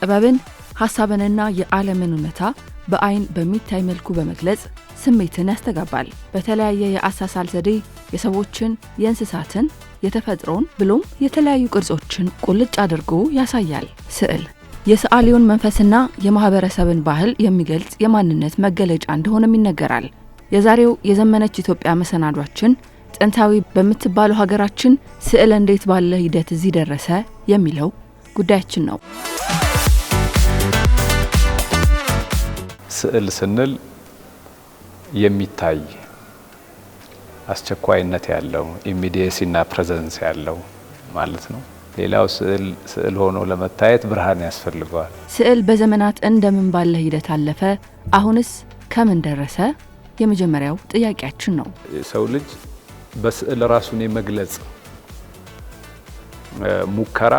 ጥበብን ሐሳብንና የዓለምን እውነታ በአይን በሚታይ መልኩ በመግለጽ ስሜትን ያስተጋባል። በተለያየ የአሳሳል ዘዴ የሰዎችን፣ የእንስሳትን፣ የተፈጥሮን ብሎም የተለያዩ ቅርጾችን ቁልጭ አድርጎ ያሳያል። ስዕል የሰዓሊውን መንፈስና የማህበረሰብን ባህል የሚገልጽ የማንነት መገለጫ እንደሆነም ይነገራል። የዛሬው የዘመነች ኢትዮጵያ መሰናዷችን ጥንታዊ በምትባለው ሀገራችን ስዕል እንዴት ባለ ሂደት እዚህ ደረሰ የሚለው ጉዳያችን ነው። ስዕል ስንል የሚታይ አስቸኳይነት ያለው ኢሚዲየሲና ፕሬዘንስ ያለው ማለት ነው። ሌላው ስዕል ሆኖ ለመታየት ብርሃን ያስፈልገዋል። ስዕል በዘመናት እንደምን ባለ ሂደት አለፈ? አሁንስ ከምን ደረሰ? የመጀመሪያው ጥያቄያችን ነው። ሰው ልጅ በስዕል ራሱን የመግለጽ ሙከራ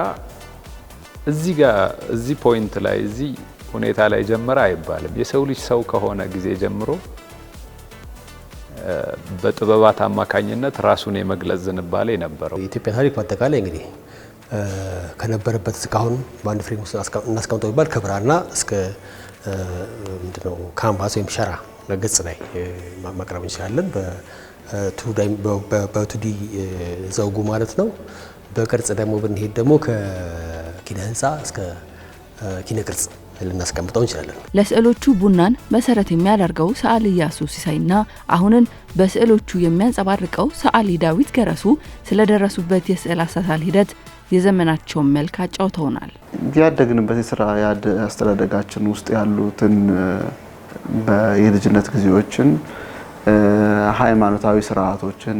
እዚህ ፖይንት ላይ እዚህ ሁኔታ ላይ ጀመረ አይባልም። የሰው ልጅ ሰው ከሆነ ጊዜ ጀምሮ በጥበባት አማካኝነት ራሱን የመግለጽ ዝንባሌ ነበረው። የኢትዮጵያ ታሪክ በአጠቃላይ እንግዲህ ከነበረበት እስካሁን በአንድ ፍሬም ውስጥ እናስቀምጠው ቢባል ከብራና እስከ ምንድነው ካንቫስ ወይም ሸራ ገጽ ላይ ማቅረብ እንችላለን። በቱዲ ዘውጉ ማለት ነው። በቅርጽ ደግሞ ብንሄድ ደግሞ ከኪነ ህንፃ እስከ ኪነ ቅርጽ ልናስቀምጠው እንችላለን። ለስዕሎቹ ቡናን መሰረት የሚያደርገው ሰዓሊ ኢያሱ ሲሳይና አሁንን በስዕሎቹ የሚያንጸባርቀው ሰዓሊ ዳዊት ገረሱ ስለደረሱበት የስዕል አሳሳል ሂደት የዘመናቸውን መልክ አጫውተውናል። ያደግንበት የስራ አስተዳደጋችን ውስጥ ያሉትን የልጅነት ጊዜዎችን፣ ሃይማኖታዊ ስርዓቶችን፣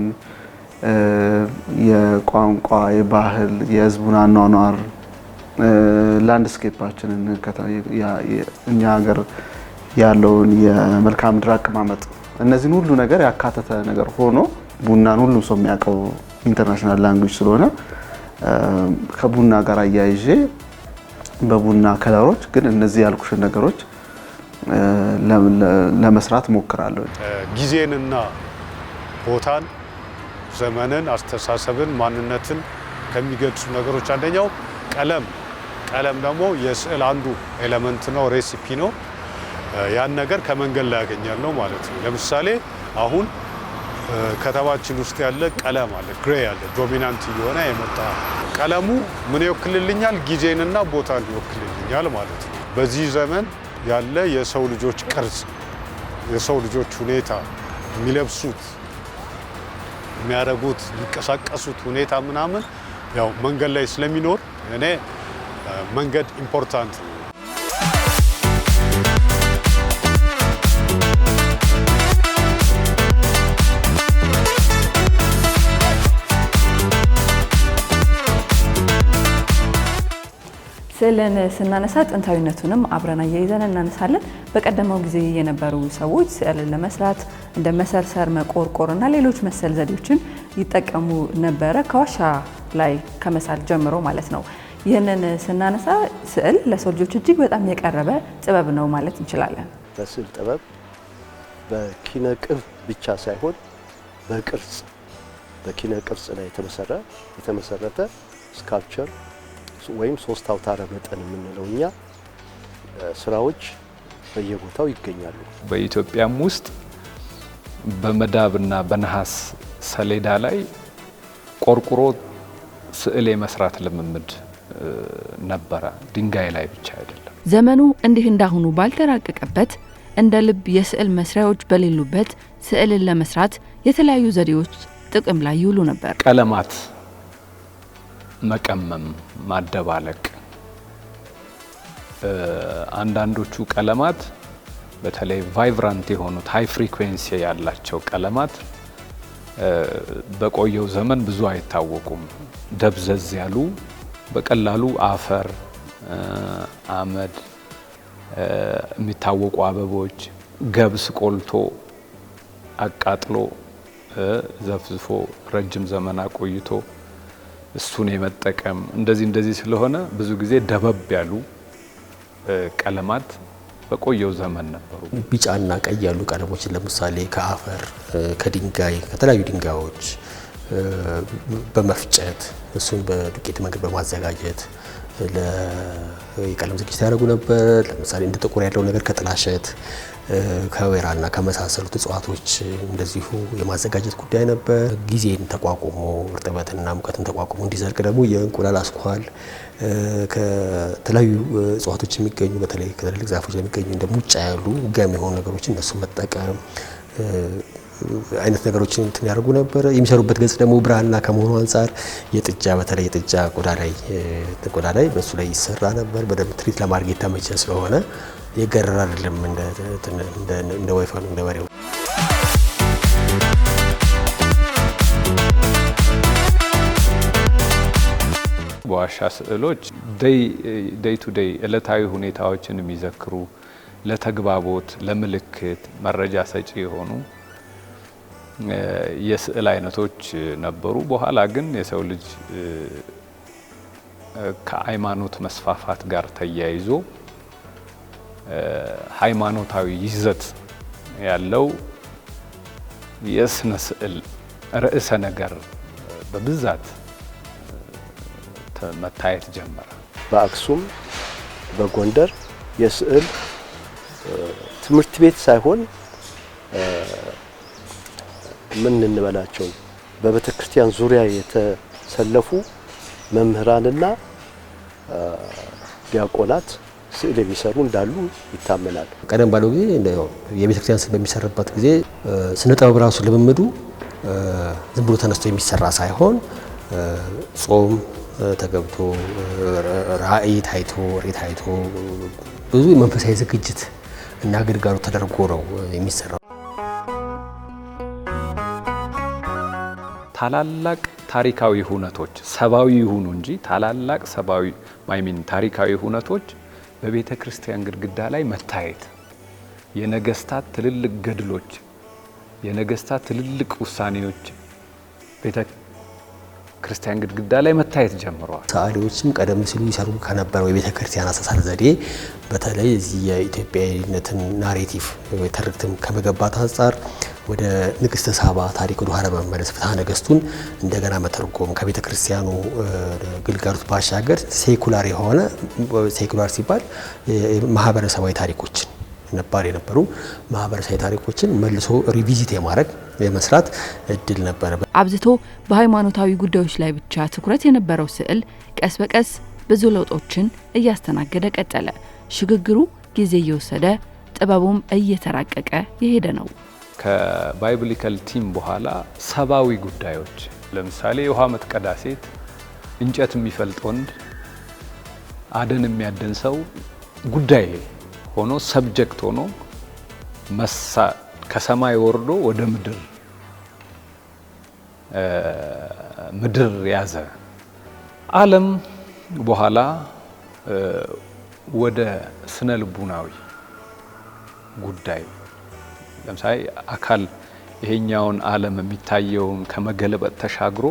የቋንቋ፣ የባህል፣ የህዝቡን አኗኗር፣ ላንድስኬፓችንን እኛ ሀገር ያለውን የመልክዓ ምድር አቀማመጥ እነዚህን ሁሉ ነገር ያካተተ ነገር ሆኖ ቡናን ሁሉም ሰው የሚያውቀው ኢንተርናሽናል ላንጉዌጅ ስለሆነ ከቡና ጋር አያይዤ በቡና ከለሮች ግን እነዚህ ያልኩሽን ነገሮች ለመስራት ሞክራለሁ። ጊዜንና ቦታን፣ ዘመንን፣ አስተሳሰብን፣ ማንነትን ከሚገልጹ ነገሮች አንደኛው ቀለም ደግሞ የስዕል አንዱ ኤሌመንት ነው፣ ሬሲፒ ነው። ያን ነገር ከመንገድ ላይ ያገኛል ነው ማለት ነው። ለምሳሌ አሁን ከተማችን ውስጥ ያለ ቀለም አለ፣ ግሬ አለ፣ ዶሚናንት እየሆነ የመጣ ቀለሙ ምን ይወክልልኛል? ጊዜንና ቦታን ይወክልልኛል ማለት ነው። በዚህ ዘመን ያለ የሰው ልጆች ቅርጽ፣ የሰው ልጆች ሁኔታ፣ የሚለብሱት፣ የሚያደርጉት፣ የሚንቀሳቀሱት ሁኔታ ምናምን ያው መንገድ ላይ ስለሚኖር እኔ መንገድ ኢምፖርታንት ነው። ስዕልን ስናነሳ ጥንታዊነቱንም አብረን አያይዘን እናነሳለን። በቀደመው ጊዜ የነበሩ ሰዎች ስዕልን ለመስራት እንደ መሰርሰር፣ መቆርቆርና ሌሎች መሰል ዘዴዎችን ይጠቀሙ ነበረ፣ ከዋሻ ላይ ከመሳል ጀምሮ ማለት ነው። ይህንን ስናነሳ ስዕል ለሰው ልጆች እጅግ በጣም የቀረበ ጥበብ ነው ማለት እንችላለን። በስዕል ጥበብ በኪነ ቅብ ብቻ ሳይሆን በቅርጽ በኪነ ቅርጽ ላይ የተመሰረተ ስካልፕቸር ወይም ሶስት አውታረ መጠን የምንለው እኛ ስራዎች በየቦታው ይገኛሉ። በኢትዮጵያም ውስጥ በመዳብና በነሐስ ሰሌዳ ላይ ቆርቁሮ ስዕል የመስራት ልምምድ ነበረ፣ ድንጋይ ላይ ብቻ አይደለም። ዘመኑ እንዲህ እንዳሁኑ ባልተራቀቀበት እንደ ልብ የስዕል መስሪያዎች በሌሉበት ስዕልን ለመስራት የተለያዩ ዘዴዎች ጥቅም ላይ ይውሉ ነበር። ቀለማት መቀመም፣ ማደባለቅ። አንዳንዶቹ ቀለማት በተለይ ቫይብራንት የሆኑት ሃይ ፍሪኩዌንሲ ያላቸው ቀለማት በቆየው ዘመን ብዙ አይታወቁም። ደብዘዝ ያሉ በቀላሉ አፈር፣ አመድ፣ የሚታወቁ አበቦች፣ ገብስ ቆልቶ አቃጥሎ ዘፍዝፎ ረጅም ዘመን አቆይቶ እሱን የመጠቀም እንደዚህ ስለሆነ ብዙ ጊዜ ደበብ ያሉ ቀለማት በቆየው ዘመን ነበሩ። ቢጫና ቀይ ያሉ ቀለሞችን ለምሳሌ ከአፈር፣ ከድንጋይ፣ ከተለያዩ ድንጋዮች በመፍጨት እሱን በዱቄት መንገድ በማዘጋጀት የቀለም ዝግጅት ያደርጉ ነበር። ለምሳሌ እንደ ጥቁር ያለው ነገር ከጥላሸት ከወይራና ከመሳሰሉት እጽዋቶች እንደዚሁ የማዘጋጀት ጉዳይ ነበር። ጊዜን ተቋቁሞ እርጥበትና ሙቀትን ተቋቁሞ እንዲዘልቅ ደግሞ የእንቁላል አስኳል ከተለያዩ እጽዋቶች የሚገኙ በተለይ ከትልልቅ ዛፎች የሚገኙ እንደ ሙጫ ያሉ ገም የሆኑ ነገሮች እነሱን መጠቀም አይነት ነገሮችን እንትን ያደርጉ ነበር። የሚሰሩበት ገጽ ደግሞ ብራና ከመሆኑ አንፃር የጥጃ በተለይ የጥጃ ቆዳ ላይ በሱ ላይ ይሰራ ነበር። በደንብ ትሪት ለማድረግ የተመቸ ስለሆነ የገረራ አይደለም እንደ ወይፈኑ እንደ በሬው። በዋሻ ስዕሎች ዴይ ቱ ዴይ ዕለታዊ ሁኔታዎችን የሚዘክሩ ለተግባቦት፣ ለምልክት መረጃ ሰጪ የሆኑ የስዕል አይነቶች ነበሩ። በኋላ ግን የሰው ልጅ ከሃይማኖት መስፋፋት ጋር ተያይዞ ሃይማኖታዊ ይዘት ያለው የስነ ስዕል ርዕሰ ነገር በብዛት መታየት ጀመረ። በአክሱም በጎንደር የስዕል ትምህርት ቤት ሳይሆን ምን እንበላቸው በቤተክርስቲያን ዙሪያ የተሰለፉ መምህራንና ዲያቆናት ስዕል የሚሰሩ እንዳሉ ይታመናል። ቀደም ባለው ጊዜ የቤተክርስቲያን ስዕል በሚሰራበት ጊዜ ስነ ጥበብ ራሱ ልምምዱ ዝም ብሎ ተነስቶ የሚሰራ ሳይሆን ጾም ተገብቶ ራእይ ታይቶ ብዙ መንፈሳዊ ዝግጅት እና ግልጋሎት ተደርጎ ነው የሚሰራው። ታላላቅ ታሪካዊ ሁነቶች ሰባዊ ይሁኑ እንጂ ታላላቅ ሰባዊ ታሪካዊ ሁነቶች በቤተ ክርስቲያን ግድግዳ ላይ መታየት፣ የነገስታት ትልልቅ ገድሎች፣ የነገስታት ትልልቅ ውሳኔዎች ቤተ ክርስቲያን ግድግዳ ላይ መታየት ጀምረዋል። ሰዓሊዎችም ቀደም ሲሉ ይሰሩ ከነበረው የቤተ ክርስቲያን አሳሳል ዘዴ በተለይ እዚህ የኢትዮጵያዊነትን ናሬቲቭ ትርክትም ከመገንባት አንጻር ወደ ንግስተ ሳባ ታሪክ ወደ ኋላ በመመለስ ፍትሐ ነገስቱን እንደገና መተርጎም ከቤተ ክርስቲያኑ ግልጋሎት ባሻገር ሴኩላር የሆነ ሴኩላር ሲባል ማህበረሰባዊ ታሪኮችን ነባር የነበሩ ማህበረሰባዊ ታሪኮችን መልሶ ሪቪዚት የማድረግ የመስራት እድል ነበረ። አብዝቶ በሃይማኖታዊ ጉዳዮች ላይ ብቻ ትኩረት የነበረው ስዕል ቀስ በቀስ ብዙ ለውጦችን እያስተናገደ ቀጠለ። ሽግግሩ ጊዜ እየወሰደ ጥበቡም እየተራቀቀ የሄደ ነው። ከባይብሊካል ቲም በኋላ ሰባዊ ጉዳዮች ለምሳሌ የውሃ መትቀዳ ሴት፣ እንጨት የሚፈልጥ ወንድ፣ አደን የሚያደን ሰው ጉዳይ ሆኖ ሰብጀክት ሆኖ ከሰማይ ወርዶ ወደ ምድር ያዘ። ዓለም በኋላ ወደ ስነ ልቡናዊ ጉዳይ ለምሳሌ አካል ይሄኛውን ዓለም የሚታየውን ከመገለበጥ ተሻግሮ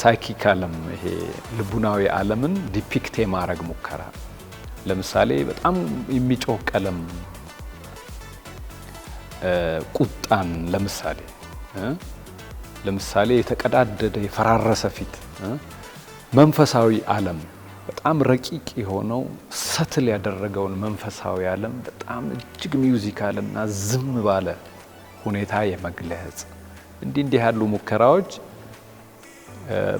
ሳይኪክ ዓለም ይሄ ልቡናዊ ዓለምን ዲፒክት የማድረግ ሙከራ ለምሳሌ በጣም የሚጮህ ቀለም ቁጣን ለምሳሌ የተቀዳደደ የፈራረሰ ፊት መንፈሳዊ ዓለም በጣም ረቂቅ የሆነው ሰትል ያደረገውን መንፈሳዊ ዓለም በጣም እጅግ ሚውዚካልና ዝም ባለ ሁኔታ የመግለጽ እንዲህ ያሉ ሙከራዎች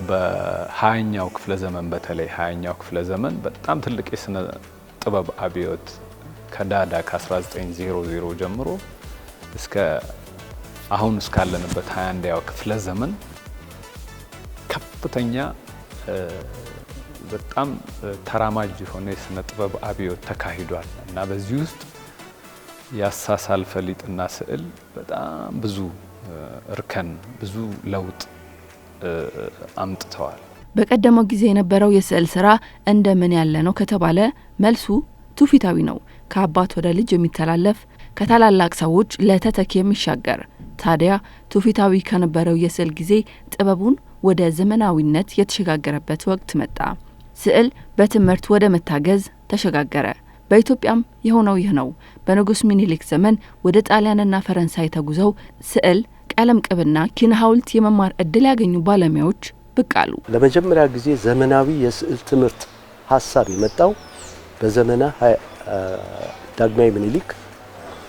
በ20ኛው ክፍለ ዘመን በተለይ 20ኛው ክፍለ ዘመን በጣም ትልቅ የስነ ጥበብ አብዮት ከዳዳ ከ1900 ጀምሮ እስከ አሁን እስካለንበት 21ኛው ክፍለ ዘመን ከፍተኛ በጣም ተራማጅ የሆነ የስነ ጥበብ አብዮት ተካሂዷል እና በዚህ ውስጥ ያሳሳል ፈሊጥና ስዕል በጣም ብዙ እርከን ብዙ ለውጥ አምጥተዋል። በቀደመው ጊዜ የነበረው የስዕል ስራ እንደምን ያለ ነው ከተባለ መልሱ ትውፊታዊ ነው። ከአባት ወደ ልጅ የሚተላለፍ ከታላላቅ ሰዎች ለተተኪ የሚሻገር። ታዲያ ትውፊታዊ ከነበረው የስዕል ጊዜ ጥበቡን ወደ ዘመናዊነት የተሸጋገረበት ወቅት መጣ። ስዕል በትምህርት ወደ መታገዝ ተሸጋገረ። በኢትዮጵያም የሆነው ይህ ነው። በንጉስ ሚኒሊክ ዘመን ወደ ጣሊያንና ፈረንሳይ ተጉዘው ስዕል፣ ቀለም ቅብና ኪነ ሐውልት የመማር እድል ያገኙ ባለሙያዎች ብቅ አሉ። ለመጀመሪያ ጊዜ ዘመናዊ የስዕል ትምህርት ሐሳብ የመጣው በዘመነ ዳግማዊ ምኒልክ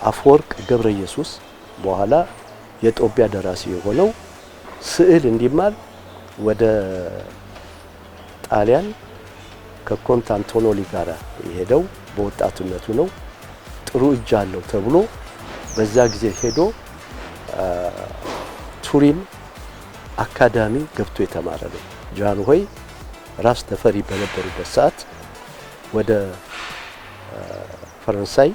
አፈወርቅ ገብረ ኢየሱስ በኋላ የጦቢያ ደራሲ የሆነው ስዕል እንዲማር ወደ ጣሊያን ከኮንስታንቲኖሊ ጋር የሄደው በወጣትነቱ ነው። ጥሩ እጅ አለው ተብሎ በዛ ጊዜ ሄዶ ቱሪን አካዳሚ ገብቶ የተማረ ነው። ጃንሆይ ራስ ተፈሪ በነበሩበት ሰዓት ወደ ፈረንሳይ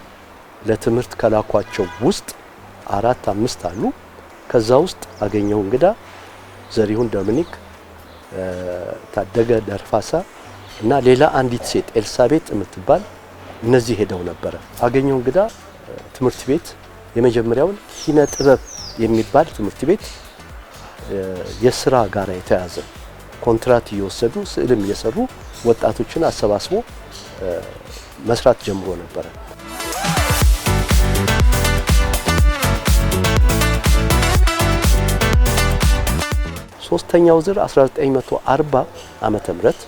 ለትምህርት ከላኳቸው ውስጥ 4-5 አሉ። ከዛ ውስጥ አገኘው እንግዳ፣ ዘሪሁን ዶሚኒክ፣ ታደገ ደርፋሳ እና ሌላ አንዲት ሴት ኤልሳቤጥ የምትባል እነዚህ ሄደው ነበር። አገኘው እንግዳ ትምህርት ቤት የመጀመሪያውን ኪነ ጥበብ የሚባል ትምህርት ቤት የሥራ ጋር የተያዘ ኮንትራት እየወሰዱ ስዕልም እየሰሩ ወጣቶችን አሰባስቦ መስራት ጀምሮ ነበር። ሶስተኛው ዙር 1940 ዓመተ ምህረት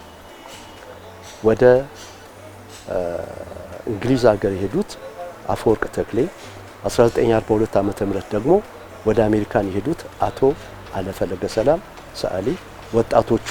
ወደ እንግሊዝ ሀገር የሄዱት አፈወርቅ ተክሌ፣ 1942 ዓመተ ምህረት ደግሞ ወደ አሜሪካን የሄዱት አቶ አለፈለገ ሰላም ሰዓሊ ወጣቶቹ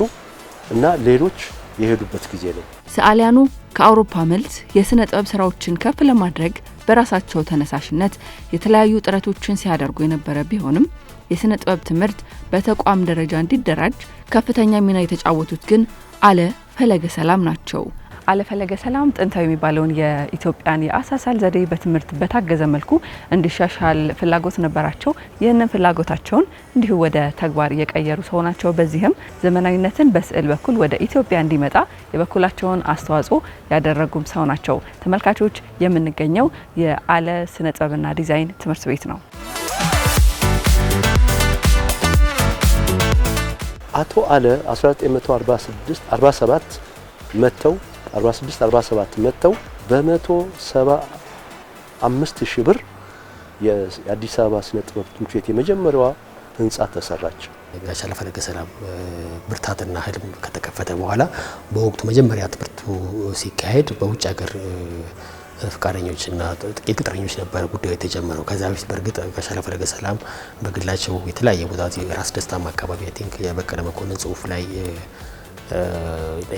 እና ሌሎች የሄዱበት ጊዜ ነው። ሰዓሊያኑ ከአውሮፓ መልስ የስነ ጥበብ ስራዎችን ከፍ ለማድረግ በራሳቸው ተነሳሽነት የተለያዩ ጥረቶችን ሲያደርጉ የነበረ ቢሆንም የስነ ጥበብ ትምህርት በተቋም ደረጃ እንዲደራጅ ከፍተኛ ሚና የተጫወቱት ግን አለፈለገ ሰላም ናቸው። አለፈለገ ሰላም ጥንታዊ የሚባለውን የኢትዮጵያን የአሳሳል ዘዴ በትምህርት በታገዘ መልኩ እንዲሻሻል ፍላጎት ነበራቸው። ይህንን ፍላጎታቸውን እንዲሁ ወደ ተግባር የቀየሩ ሰው ናቸው። በዚህም ዘመናዊነትን በስዕል በኩል ወደ ኢትዮጵያ እንዲመጣ የበኩላቸውን አስተዋጽኦ ያደረጉም ሰው ናቸው። ተመልካቾች የምንገኘው የአለ ስነ ጥበብና ዲዛይን ትምህርት ቤት ነው። አቶ አለ 1946-47 መተው 46-47 መተው በ175,000 ብር የአዲስ አበባ ስነ ጥበብ ትምህርት ቤት የመጀመሪያዋ ህንጻ ተሰራች። ጋሽ አለፈለገ ሰላም ብርታትና ህልም ከተከፈተ በኋላ በወቅቱ መጀመሪያ ትምህርቱ ሲካሄድ በውጭ ሀገር ፍቃደኞችና ጥቂት ቅጥረኞች ነበር ጉዳዩ የተጀመረው። ከዛ በፊት በእርግጥ ጋሽ አለፈለገ ሰላም በግላቸው የተለያየ ቦታ ራስ ደስታም አካባቢ አይ ቲንክ የበቀለ መኮንን ጽሁፍ ላይ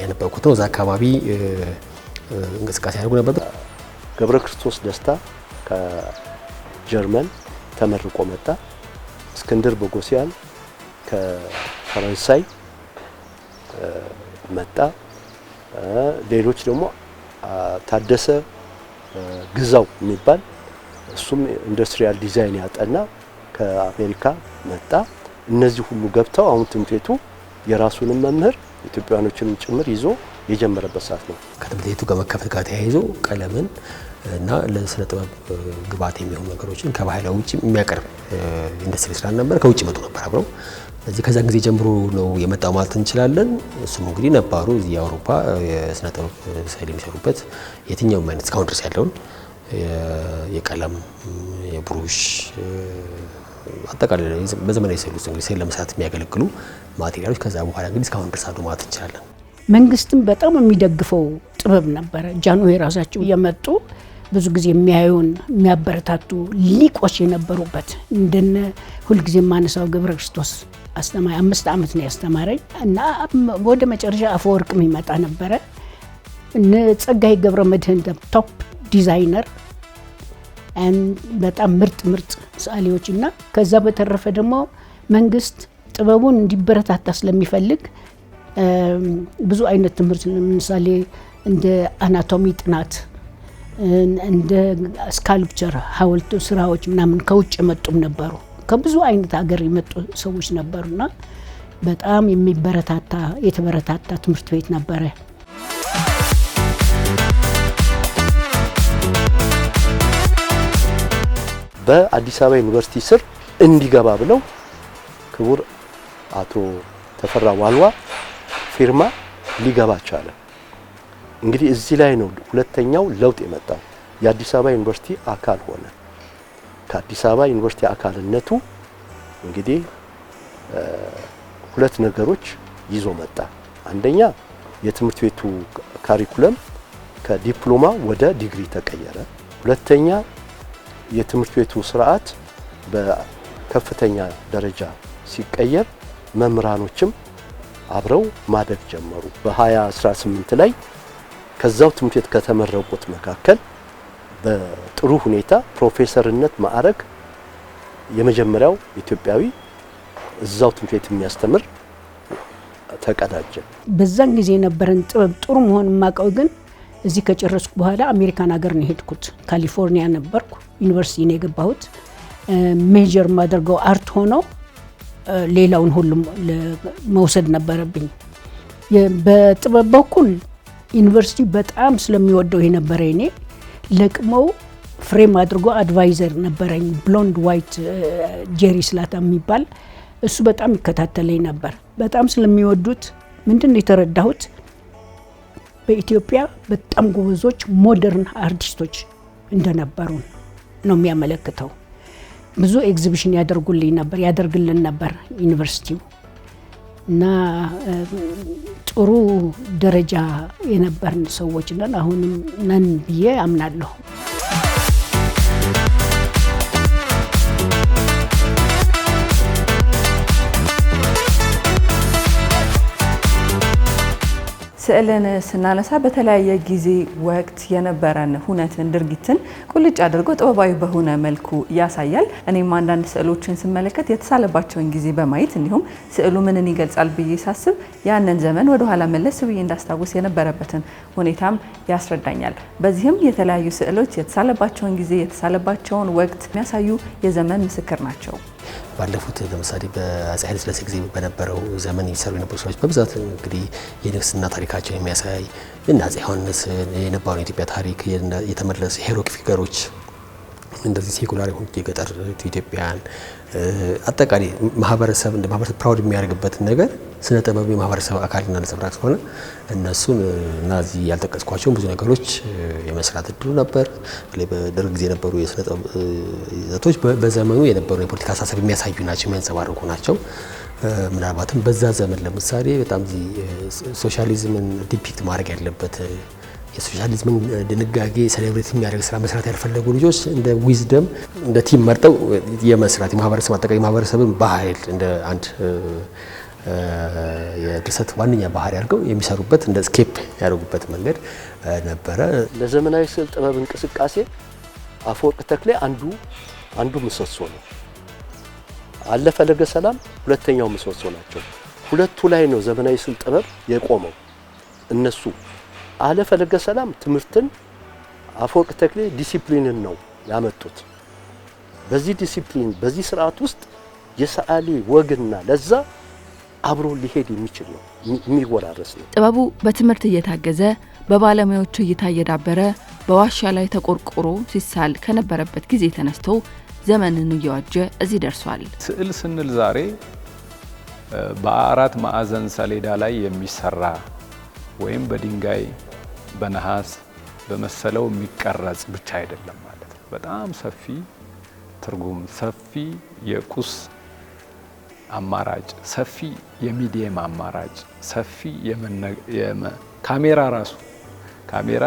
ያነበብኩት ነው። እዛ አካባቢ እንቅስቃሴ ያደርጉ ነበር። ገብረ ክርስቶስ ደስታ ከጀርመን ተመርቆ መጣ። እስክንድር ቦጎሲያን ከፈረንሳይ መጣ። ሌሎች ደግሞ ታደሰ ግዛው የሚባል እሱም ኢንዱስትሪያል ዲዛይን ያጠና ከአሜሪካ መጣ። እነዚህ ሁሉ ገብተው አሁን ትምህርት ቤቱ የራሱንም መምህር ኢትዮጵያኖችንም ጭምር ይዞ የጀመረበት ሰዓት ነው። ከትምህርት ቤቱ ከመከፈት ጋር ተያይዞ ቀለምን እና ለስነ ጥበብ ግብዓት የሚሆኑ ነገሮችን ከባህላዊ ውጭ የሚያቀርብ ኢንዱስትሪ ስላልነበር ከውጭ መጡ ነበር አብረው። ስለዚህ ከዛ ጊዜ ጀምሮ ነው የመጣው ማለት እንችላለን። እሱም እንግዲህ ነባሩ እዚህ የአውሮፓ የስነ ጥበብ ስዕል የሚሰሩበት የትኛውም አይነት እስካሁን ድረስ ያለውን የቀለም የብሩሽ አጠቃላይ በዘመናዊ ስዕል ውስጥ እንግዲህ ስዕል ለመስራት የሚያገለግሉ ማቴሪያሎች ከዛ በኋላ እንግዲህ እስካሁን ድረስ አሉ ማለት እንችላለን። መንግስትም በጣም የሚደግፈው ጥበብ ነበረ። ጃንሆይ ራሳቸው እየመጡ ብዙ ጊዜ የሚያዩን የሚያበረታቱ ሊቆች የነበሩበት እንደነ ሁልጊዜ ማነሳው ገብረ ክርስቶስ አስተማሪ 5 ዓመት ነው ያስተማረኝ እና ወደ መጨረሻ አፈወርቅ የሚመጣ ነበረ። እነ ጸጋይ ገብረ መድህን ቶፕ ዲዛይነር በጣም ምርጥ ሰዓሊዎች እና ከዛ በተረፈ ደግሞ መንግስት ጥበቡን እንዲበረታታ ስለሚፈልግ ብዙ አይነት ትምህርት ለምሳሌ እንደ አናቶሚ ጥናት እንደ ስካልፕቸር ሐውልት ስራዎች ምናምን ከውጭ መጡም ነበሩ። ከብዙ አይነት ሀገር የመጡ ሰዎች ነበሩና በጣም የተበረታታ ትምህርት ቤት ነበረ። በአዲስ አበባ ዩኒቨርሲቲ ስር እንዲገባ ብለው ክቡር አቶ ተፈራ ዋልዋ ፊርማ ሊገባ ቻለ። እንግዲህ እዚህ ላይ ነው ሁለተኛው ለውጥ የመጣው። የአዲስ አበባ ዩኒቨርሲቲ አካል ሆነ። ከአዲስ አበባ ዩኒቨርሲቲ አካልነቱ እንግዲህ ሁለት ነገሮች ይዞ መጣ። አንደኛ የትምህርት ቤቱ ካሪኩለም ከዲፕሎማ ወደ ዲግሪ ተቀየረ። ሁለተኛ የትምህርት ቤቱ ስርዓት በከፍተኛ ደረጃ ሲቀየር መምህራኖችም አብረው ማደግ ጀመሩ። በ2018 ላይ ከዛው ትምህርት ቤት ከተመረቁት መካከል በጥሩ ሁኔታ ፕሮፌሰርነት ማዕረግ የመጀመሪያው ኢትዮጵያዊ እዛው ትምህርት ቤት የሚያስተምር ተቀዳጀ። በዛን ጊዜ የነበረን ጥበብ ጥሩ መሆን ማቀው ግን እዚህ ከጨረስኩ በኋላ አሜሪካን ሀገር ነው ሄድኩት። ካሊፎርኒያ ነበርኩ፣ ዩኒቨርሲቲ ነው የገባሁት። ሜጀር ማድረገው አርት ሆኖ ሌላውን ሁሉም መውሰድ ነበረብኝ። በጥበብ በኩል ዩኒቨርሲቲ በጣም ስለሚወደው የነበረ እኔ ለቅመው ፍሬም አድርጎ አድቫይዘር ነበረኝ፣ ብሎንድ ዋይት ጄሪ ስላታ የሚባል እሱ በጣም ይከታተለኝ ነበር። በጣም ስለሚወዱት ምንድነው የተረዳሁት በኢትዮጵያ በጣም ጎበዞች ሞደርን አርቲስቶች እንደነበሩ ነው የሚያመለክተው። ብዙ ኤግዚቢሽን ያደርግልን ነበር ዩኒቨርሲቲው እና ጥሩ ደረጃ የነበርን ሰዎች ነን፣ አሁንም ነን ብዬ አምናለሁ። ስዕልን ስናነሳ በተለያየ ጊዜ ወቅት የነበረን ሁነትን ድርጊትን ቁልጭ አድርጎ ጥበባዊ በሆነ መልኩ ያሳያል። እኔም አንዳንድ ስዕሎችን ስመለከት የተሳለባቸውን ጊዜ በማየት እንዲሁም ስዕሉ ምንን ይገልጻል ብዬ ሳስብ ያንን ዘመን ወደ ኋላ መለስ ብዬ እንዳስታውስ የነበረበትን ሁኔታም ያስረዳኛል። በዚህም የተለያዩ ስዕሎች የተሳለባቸውን ጊዜ የተሳለባቸውን ወቅት የሚያሳዩ የዘመን ምስክር ናቸው። ባለፉት ለምሳሌ በአፄ ኃይለ ሥላሴ ጊዜ በነበረው ዘመን የሚሰሩ የነበሩ ስራዎች በብዛት እንግዲህ የንግስና ታሪካቸው የሚያሳይ እና አፄ ዮሐንስ የነበረው የኢትዮጵያ ታሪክ የተመለሰ ሄሮክ ፊገሮች እንደዚህ ሴኩላር የሆኑ የገጠር ኢትዮጵያን አጠቃላይ ማህበረሰብ እንደ ማህበረሰብ ፕራውድ የሚያደርግበትን ነገር ስነ ጥበብ የማህበረሰብ አካልና ነጸብራቅ ስለሆነ እነሱን እና እዚህ ያልጠቀስኳቸውን ብዙ ነገሮች የመስራት እድሉ ነበር። በደርግ ጊዜ የነበሩ የስነ ጥበብ ይዘቶች በዘመኑ የነበሩ የፖለቲካ አሳሰብ የሚያሳዩ ናቸው፣ የሚያንጸባርቁ ናቸው። ምናልባትም በዛ ዘመን ለምሳሌ በጣም ሶሻሊዝምን ዲፒክት ማድረግ ያለበት የሶሻሊዝምን ድንጋጌ ሴሌብሬት የሚያደርግ ስራ መስራት ያልፈለጉ ልጆች እንደ ዊዝደም እንደ ቲም መርጠው የመስራት የማህበረሰብ አጠቃላይ ማህበረሰብን ባህል እንደ አንድ የድርሰት ዋነኛ ባህሪ አድርገው የሚሰሩበት እንደ ስኬፕ ያደርጉበት መንገድ ነበረ። ለዘመናዊ ስዕል ጥበብ እንቅስቃሴ አፈወርቅ ተክሌ አንዱ ምሰሶ ነው። አለ ፈለገ ሰላም ሁለተኛው ምሰሶ ናቸው። ሁለቱ ላይ ነው ዘመናዊ ስዕል ጥበብ የቆመው። እነሱ አለ ፈለገ ሰላም ትምህርትን፣ አፈወርቅ ተክሌ ዲሲፕሊንን ነው ያመጡት። በዚህ ዲሲፕሊን በዚህ ስርዓት ውስጥ የሰዓሊ ወግና ለዛ አብሮ ሊሄድ የሚችል ነው፣ የሚወራረስ ነው። ጥበቡ በትምህርት እየታገዘ በባለሙያዎች እይታ እየዳበረ በዋሻ ላይ ተቆርቆሮ ሲሳል ከነበረበት ጊዜ ተነስቶ ዘመንን እየዋጀ እዚህ ደርሷል። ስዕል ስንል ዛሬ በአራት ማዕዘን ሰሌዳ ላይ የሚሰራ ወይም በድንጋይ በነሐስ በመሰለው የሚቀረጽ ብቻ አይደለም ማለት ነው። በጣም ሰፊ ትርጉም፣ ሰፊ የቁስ አማራጭ፣ ሰፊ የሚዲየም አማራጭ፣ ሰፊ ካሜራ ራሱ ካሜራ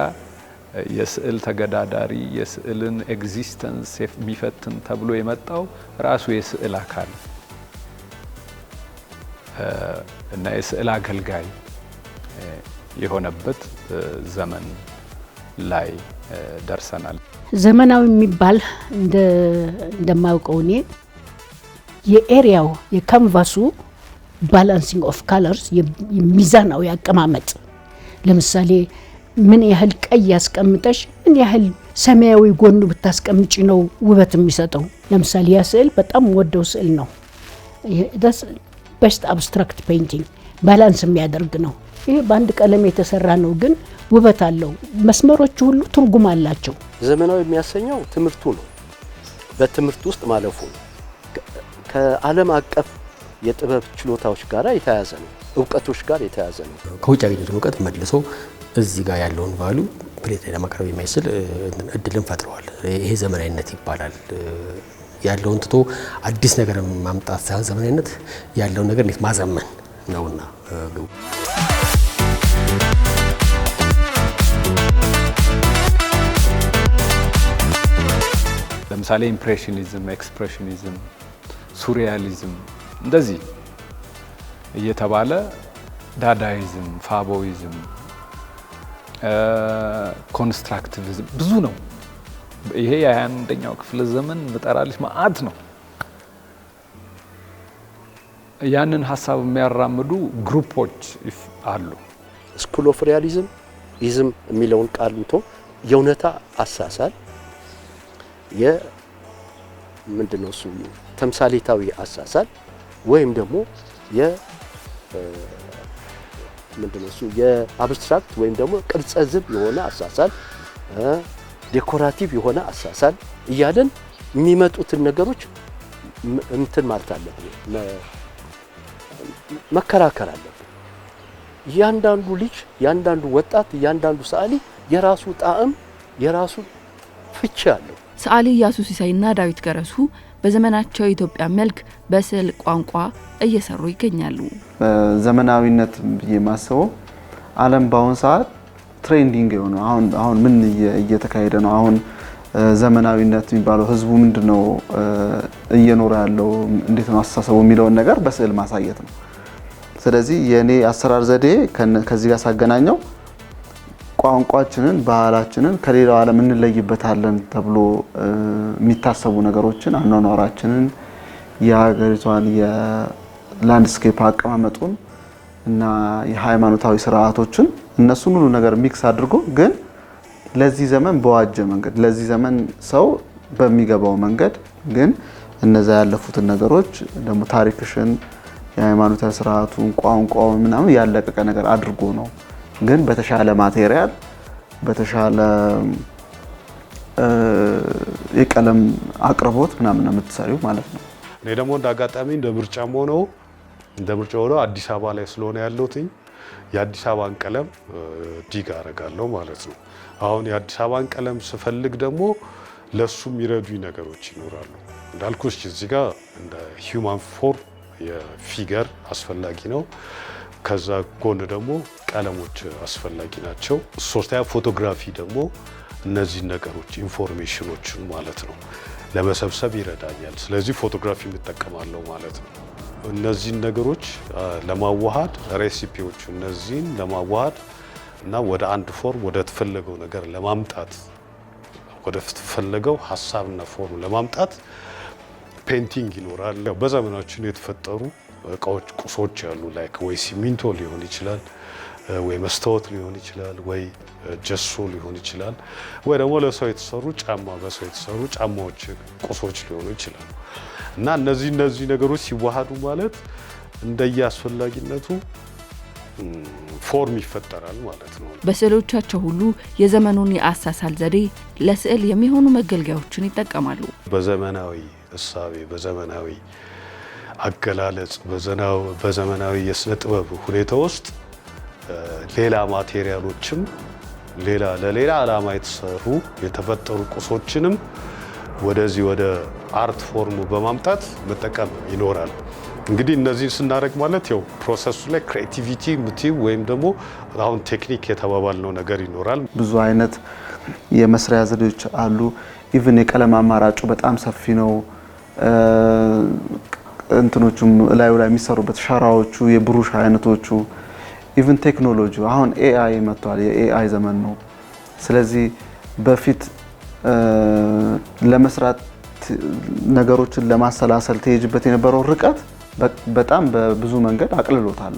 የስዕል ተገዳዳሪ የስዕልን ኤግዚስተንስ የሚፈትን ተብሎ የመጣው ራሱ የስዕል አካል እና የስዕል አገልጋይ የሆነበት ዘመን ላይ ደርሰናል። ዘመናዊ የሚባል እንደማውቀው እኔ የኤሪያው የካንቫሱ ባላንሲንግ ኦፍ ካለርስ የሚዛናዊ አቀማመጥ፣ ለምሳሌ ምን ያህል ቀይ ያስቀምጠሽ ምን ያህል ሰማያዊ ጎኑ ብታስቀምጪ ነው ውበት የሚሰጠው። ለምሳሌ ያ ስዕል በጣም ወደው ስዕል ነው። ቤስት አብስትራክት ፔይንቲንግ ባላንስ የሚያደርግ ነው። ይሄ በአንድ ቀለም የተሰራ ነው፣ ግን ውበት አለው። መስመሮቹ ሁሉ ትርጉም አላቸው። ዘመናዊ የሚያሰኘው ትምህርቱ ነው። በትምህርት ውስጥ ማለፉ ነው። ከዓለም አቀፍ የጥበብ ችሎታዎች ጋር የተያያዘ ነው። እውቀቶች ጋር የተያያዘ ነው። ከውጭ ያገኙትን እውቀት መልሶ እዚህ ጋር ያለውን ቫሉ ፕሌት ላይ ለማቅረብ የሚያስችል እድልን ፈጥረዋል። ይሄ ዘመናዊነት ይባላል። ያለውን ትቶ አዲስ ነገር ማምጣት ሳይሆን ዘመናዊነት ያለውን ነገር እንዴት ማዘመን ነውና ግቡ። ለምሳሌ ኢምፕሬሽኒዝም፣ ኤክስፕሬሽኒዝም፣ ሱሪያሊዝም እንደዚህ እየተባለ ዳዳይዝም፣ ፋቦይዝም፣ ኮንስትራክቲቪዝም ብዙ ነው። ይሄ የ21ኛው ክፍለ ዘመን ብጠራልሽ መዓት ነው። ያንን ሀሳብ የሚያራምዱ ግሩፖች አሉ። ስኩል ኦፍ ሪያሊዝም ኢዝም የሚለውን ቃል እንቶ የእውነታ አሳሳል ምንድነው እሱ ተምሳሌታዊ አሳሳል ወይም ደግሞ ምንድነው እሱ የአብስትራክት ወይም ደግሞ ቅርጸ ዝብ የሆነ አሳሳል ዴኮራቲቭ የሆነ አሳሳል እያለን የሚመጡትን ነገሮች እንትን ማለት አለብን፣ መከራከር አለብን። እያንዳንዱ ልጅ፣ እያንዳንዱ ወጣት፣ እያንዳንዱ ሰዓሊ የራሱ ጣዕም የራሱ ፍቺ አለው። ሰዓሊ ኢያሱ ሲሳይና ዳዊት ገረሱ በዘመናቸው የኢትዮጵያ መልክ በስዕል ቋንቋ እየሰሩ ይገኛሉ። ዘመናዊነት የማስበው ዓለም በአሁን ሰዓት ትሬንዲንግ የሆነ አሁን ምን እየተካሄደ ነው? አሁን ዘመናዊነት የሚባለው ህዝቡ ምንድነው እየኖረ ያለው እንዴት ነው አስተሳሰቡ የሚለውን ነገር በስዕል ማሳየት ነው። ስለዚህ የኔ አሰራር ዘዴ ከዚህ ጋር ሳገናኘው ቋንቋችንን ባህላችንን ከሌላው ዓለም እንለይበታለን ተብሎ የሚታሰቡ ነገሮችን አኗኗራችንን የሀገሪቷን የላንድስኬፕ አቀማመጡን እና የሃይማኖታዊ ስርዓቶችን እነሱን ሁሉ ነገር ሚክስ አድርጎ ግን ለዚህ ዘመን በዋጀ መንገድ ለዚህ ዘመን ሰው በሚገባው መንገድ ግን እነዛ ያለፉትን ነገሮች ደግሞ ታሪክሽን የሃይማኖታዊ ስርዓቱን ቋንቋውን ምናምን ያለቀቀ ነገር አድርጎ ነው ግን በተሻለ ማቴሪያል በተሻለ የቀለም አቅርቦት ምናምን የምትሰሪው ማለት ነው። እኔ ደግሞ እንደ አጋጣሚ እንደ ምርጫው ሆኖ አዲስ አበባ ላይ ስለሆነ ያለሁትኝ የአዲስ አበባን ቀለም ዲግ አደርጋለሁ ማለት ነው። አሁን የአዲስ አበባን ቀለም ስፈልግ ደግሞ ለሱ የሚረዱኝ ነገሮች ይኖራሉ። እንዳልኩሽ እዚህ ጋር እንደ ሂውማን ፎርም የፊገር አስፈላጊ ነው። ከዛ ጎን ደግሞ ቀለሞች አስፈላጊ ናቸው። ሶስተኛ ፎቶግራፊ ደግሞ እነዚህ ነገሮች ኢንፎርሜሽኖችን ማለት ነው ለመሰብሰብ ይረዳኛል። ስለዚህ ፎቶግራፊ እንጠቀማለሁ ማለት ነው። እነዚህን ነገሮች ለማዋሃድ ሬሲፒዎች እነዚህን ለማዋሃድ እና ወደ አንድ ፎርም ወደ ተፈለገው ነገር ለማምጣት ወደ ተፈለገው ሐሳብና ፎርም ለማምጣት ፔንቲንግ ይኖራል። በዘመናችን የተፈጠሩ እቃዎች ቁሶች ያሉ ላይክ ወይ ሲሚንቶ ሊሆን ይችላል ወይ መስታወት ሊሆን ይችላል ወይ ጀሶ ሊሆን ይችላል ወይ ደግሞ ለሰው የተሰሩ በሰው የተሰሩ ጫማዎች ቁሶች ሊሆኑ ይችላሉ እና እነዚህ ነገሮች ሲዋሃዱ ማለት እንደየአስፈላጊነቱ ፎርም ይፈጠራል ማለት ነው። በስዕሎቻቸው ሁሉ የዘመኑን የአሳሳል ዘዴ ለስዕል የሚሆኑ መገልገያዎችን ይጠቀማሉ። በዘመናዊ እሳቤ፣ በዘመናዊ አገላለጽ፣ በዘመናዊ የስነ ጥበብ ሁኔታ ውስጥ ሌላ ማቴሪያሎችም ለሌላ ዓላማ የተሰሩ የተፈጠሩ ቁሶችንም ወደዚህ ወደ አርት ፎርሙ በማምጣት መጠቀም ይኖራል። እንግዲህ እነዚህን ስናደርግ ማለት ያው ፕሮሰሱ ላይ ክሬቲቪቲ ምቲው ወይም ደግሞ አሁን ቴክኒክ የተባባልነው ነገር ይኖራል። ብዙ አይነት የመስሪያ ዘዴዎች አሉ። ኢቭን የቀለም አማራጩ በጣም ሰፊ ነው። እንትኖቹም ላይ የሚሰሩበት ሸራዎቹ፣ የብሩሽ አይነቶቹ፣ ኢቭን ቴክኖሎጂ አሁን ኤአይ መጥቷል። የኤአይ ዘመን ነው። ስለዚህ በፊት ለመስራት ነገሮችን ለማሰላሰል ተይጅበት የነበረው ርቀት በጣም በብዙ መንገድ አቅልሎታል።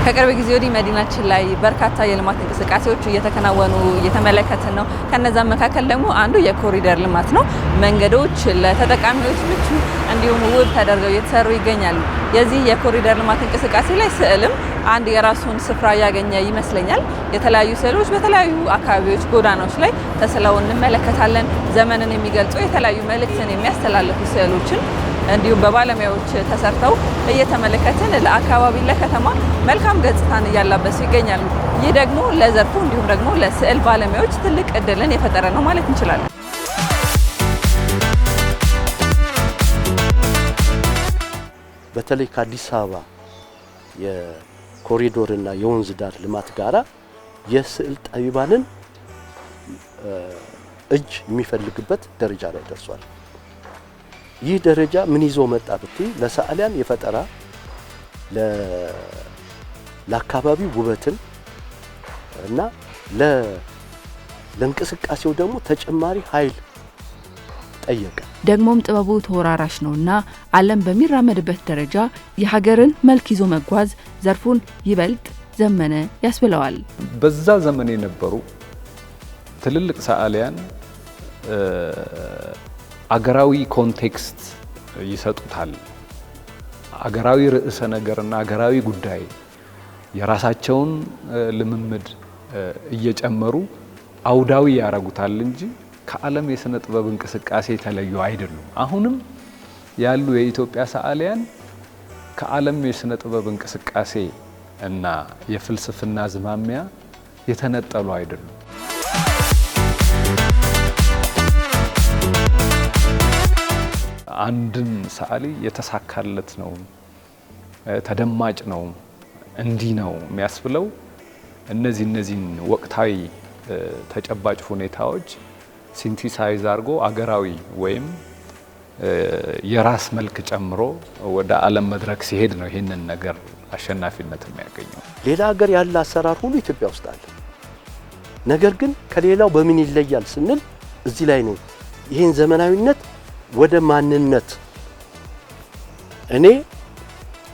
ከቅርብ ጊዜ ወዲህ መዲናችን ላይ በርካታ የልማት እንቅስቃሴዎች እየተከናወኑ እየተመለከትን ነው። ከነዛም መካከል ደግሞ አንዱ የኮሪደር ልማት ነው። መንገዶች ለተጠቃሚዎች ምቹ እንዲሁም ውብ ተደርገው እየተሰሩ ይገኛሉ። የዚህ የኮሪደር ልማት እንቅስቃሴ ላይ ስዕልም አንድ የራሱን ስፍራ ያገኘ ይመስለኛል። የተለያዩ ስዕሎች በተለያዩ አካባቢዎች ጎዳናዎች ላይ ተስለው እንመለከታለን። ዘመንን የሚገልጹ የተለያዩ መልእክትን የሚያስተላልፉ ስዕሎችን እንዲሁም በባለሙያዎች ተሰርተው እየተመለከትን ለአካባቢ ለከተማ መልካም ገጽታን እያላበሱ ይገኛሉ። ይህ ደግሞ ለዘርፉ እንዲሁም ደግሞ ለስዕል ባለሙያዎች ትልቅ እድልን የፈጠረ ነው ማለት እንችላለን። በተለይ ከአዲስ አበባ የኮሪዶርና የወንዝ ዳር ልማት ጋራ የስዕል ጠቢባንን እጅ የሚፈልግበት ደረጃ ላይ ደርሷል። ይህ ደረጃ ምን ይዞ መጣ ብትይ ለሰዓሊያን የፈጠራ ለአካባቢው ውበትን እና ለእንቅስቃሴው ደግሞ ተጨማሪ ኃይል ጠየቀ። ደግሞም ጥበቡ ተወራራሽ ነውና ዓለም በሚራመድበት ደረጃ የሀገርን መልክ ይዞ መጓዝ ዘርፉን ይበልጥ ዘመነ ያስብለዋል። በዛ ዘመን የነበሩ ትልልቅ ሰዓሊያን አገራዊ ኮንቴክስት ይሰጡታል። አገራዊ ርዕሰ ነገርና አገራዊ ጉዳይ የራሳቸውን ልምምድ እየጨመሩ አውዳዊ ያረጉታል እንጂ ከዓለም የስነ ጥበብ እንቅስቃሴ የተለዩ አይደሉም። አሁንም ያሉ የኢትዮጵያ ሰዓሊያን ከዓለም የስነ ጥበብ እንቅስቃሴ እና የፍልስፍና ዝማሚያ የተነጠሉ አይደሉም። አንድን ሰዓሊ የተሳካለት ነው፣ ተደማጭ ነው፣ እንዲህ ነው የሚያስብለው እነዚህን ወቅታዊ ተጨባጭ ሁኔታዎች ሲንቲሳይዝ አድርጎ አገራዊ ወይም የራስ መልክ ጨምሮ ወደ ዓለም መድረክ ሲሄድ ነው ይህንን ነገር አሸናፊነት የሚያገኘው። ሌላ ሀገር ያለ አሰራር ሁሉ ኢትዮጵያ ውስጥ አለ። ነገር ግን ከሌላው በምን ይለያል ስንል እዚህ ላይ ነው ይህን ዘመናዊነት ወደ ማንነት እኔ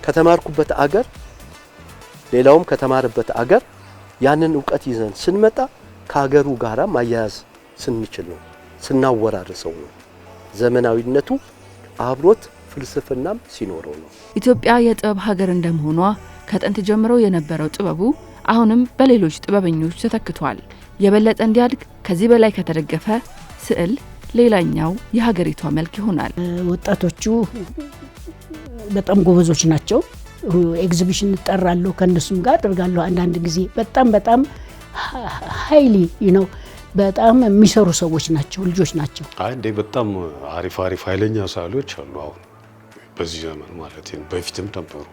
ከተማርኩበት አገር ሌላውም ከተማረበት አገር ያንን ዕውቀት ይዘን ስንመጣ ከሀገሩ ጋራ ማያያዝ ስንችል ነው፣ ስናወራርሰው ነው። ዘመናዊነቱ አብሮት ፍልስፍናም ሲኖረው ነው። ኢትዮጵያ የጥበብ ሀገር እንደመሆኗ ከጥንት ጀምሮ የነበረው ጥበቡ አሁንም በሌሎች ጥበበኞች ተተክቷል። የበለጠ እንዲያድግ ከዚህ በላይ ከተደገፈ ስዕል ሌላኛው የሀገሪቷ መልክ ይሆናል። ወጣቶቹ በጣም ጎበዞች ናቸው። ኤግዚቢሽን እጠራለሁ፣ ከነሱም ጋር አድርጋለሁ። አንዳንድ ጊዜ በጣም ሃይሊ በጣም የሚሰሩ ሰዎች ናቸው፣ ልጆች ናቸው። እንዴ በጣም አሪፍ ኃይለኛ ሰዓሊዎች አሉ አሁን በዚህ ዘመን ማለት ነው። በፊትም ነበሩ።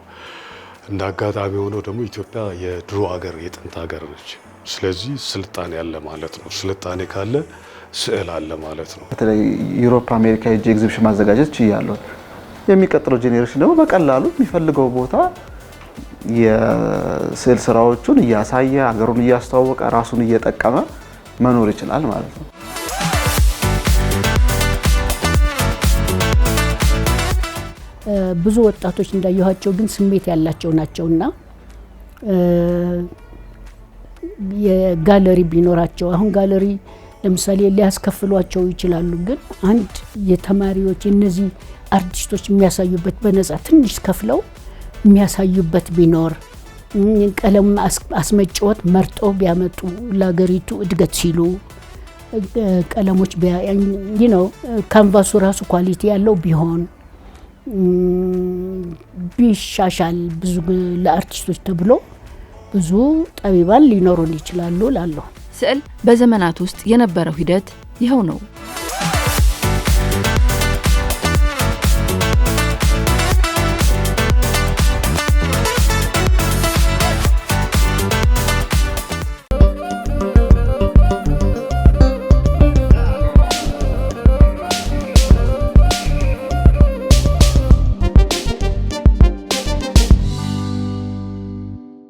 እንደ አጋጣሚ ሆነው ደግሞ ኢትዮጵያ የድሮ ሀገር የጥንት ሀገር ነች። ስለዚህ ስልጣኔ ያለ ማለት ነው። ስልጣኔ ካለ ስዕል አለ ማለት ነው። በተለይ ዩሮፕ፣ አሜሪካ ሄጄ ኤግዚቢሽን ማዘጋጀት ችያለሁ። የሚቀጥለው ጄኔሬሽን ደግሞ በቀላሉ የሚፈልገው ቦታ የስዕል ስራዎቹን እያሳየ ሀገሩን እያስተዋወቀ ራሱን እየጠቀመ መኖር ይችላል ማለት ነው። ብዙ ወጣቶች እንዳየኋቸው ግን ስሜት ያላቸው ናቸውና የጋለሪ ቢኖራቸው አሁን ጋለሪ ለምሳሌ ሊያስከፍሏቸው ይችላሉ። ግን አንድ የተማሪዎች እነዚህ አርቲስቶች የሚያሳዩበት በነፃ ትንሽ ከፍለው የሚያሳዩበት ቢኖር ቀለም አስመጪዎች መርጠው ቢያመጡ ለሀገሪቱ እድገት ሲሉ ቀለሞች ካንቫሱ ራሱ ኳሊቲ ያለው ቢሆን ቢሻሻል ብዙ ለአርቲስቶች ተብሎ ብዙ ጠቢባን ሊኖሩን ይችላሉ ላለው ስዕል በዘመናት ውስጥ የነበረው ሂደት ይኸው ነው።